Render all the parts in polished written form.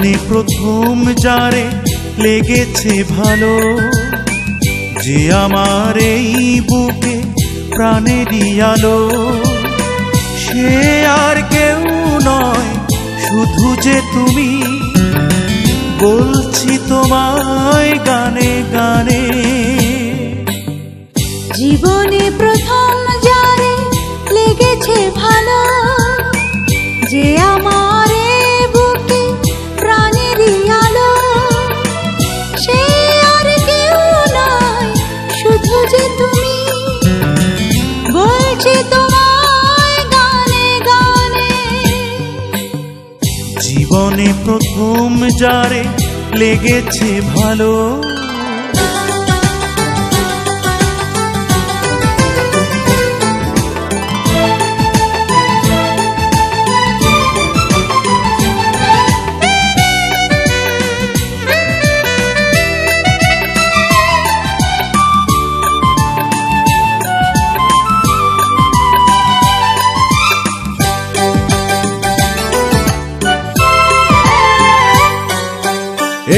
জীবনে প্রথম যারে লেগেছে ভালো, যে আমার এই বুকে প্রাণেরই আলো, সে আর কেউ নয় শুধু যে তুমি, বলছি তোমায় গানে গানে। জীবনে প্রথম যারে লেগেছে ভালো, যে আমার এই বুকে প্রাণেরই আলো, সে আর কেউ নয় শুধু যে তুমি, বলছি তোমায় গানে গানে। জীবনে প্রথম যারে লেগেছে ভালো।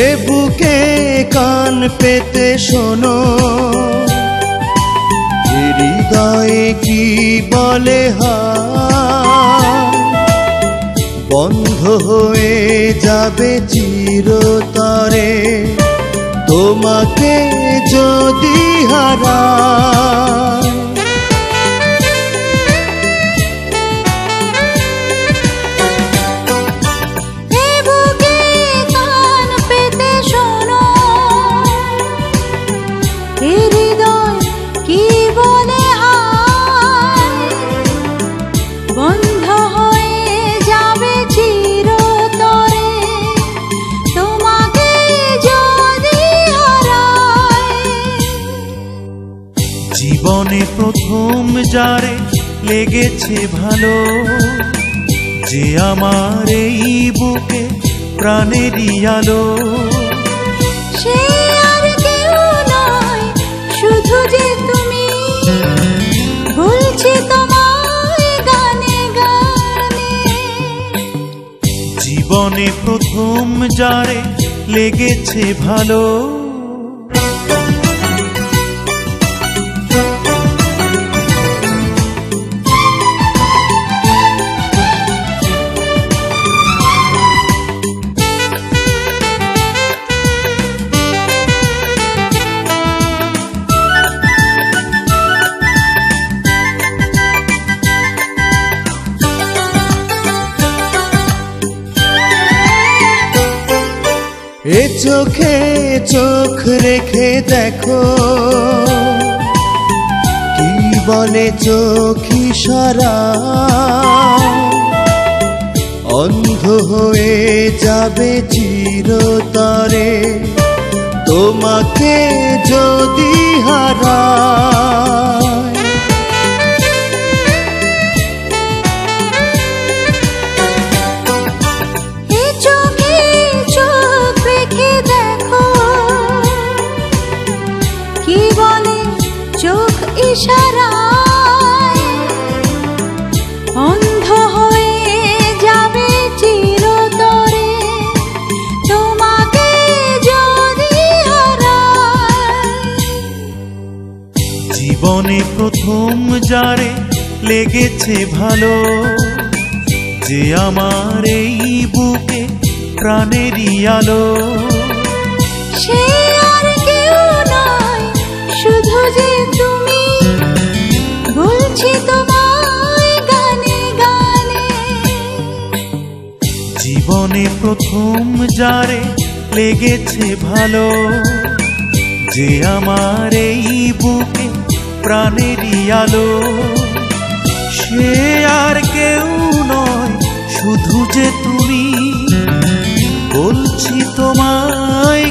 এ বুকে কান পেতে শোনো, হৃদয়ে কি বলে হায়, বন্ধ হয়ে যাবে চিরতরে তোমাকে যদি হারায়। জীবনে প্রথম যারে লেগেছে ভালো, যে আমার এই বুকে প্রাণেরই আলো, সে আর কেউ নয় শুধু যে তুমি, বলছি তোমায় গানে গানে। জীবনে প্রথম যারে লেগেছে ভালো। এ চোখে চোখ রেখে দেখো, কি বলে চোখ ইশারা, অন্ধ হয়ে যাবে চিরতরে তোমাকে যদি হারায়। চোখ ইশারায় অন্ধ হয়ে যাবে চিরতরে তোমাকে যদি হারায়। জীবনে প্রথম যারে লেগেছে ভালো, যে আমার এই বুকে প্রাণেরই আলো, সে আর কেউ নয় শুধু যে তুমি, বলছি তোমায় গানে গানে। জীবনে প্রথম যারে লেগেছে ভালো, যে আমার এই বুকে প্রাণেরই আলো, সে আর কেউ নয় শুধু যে তুমি, বলছি তোমায়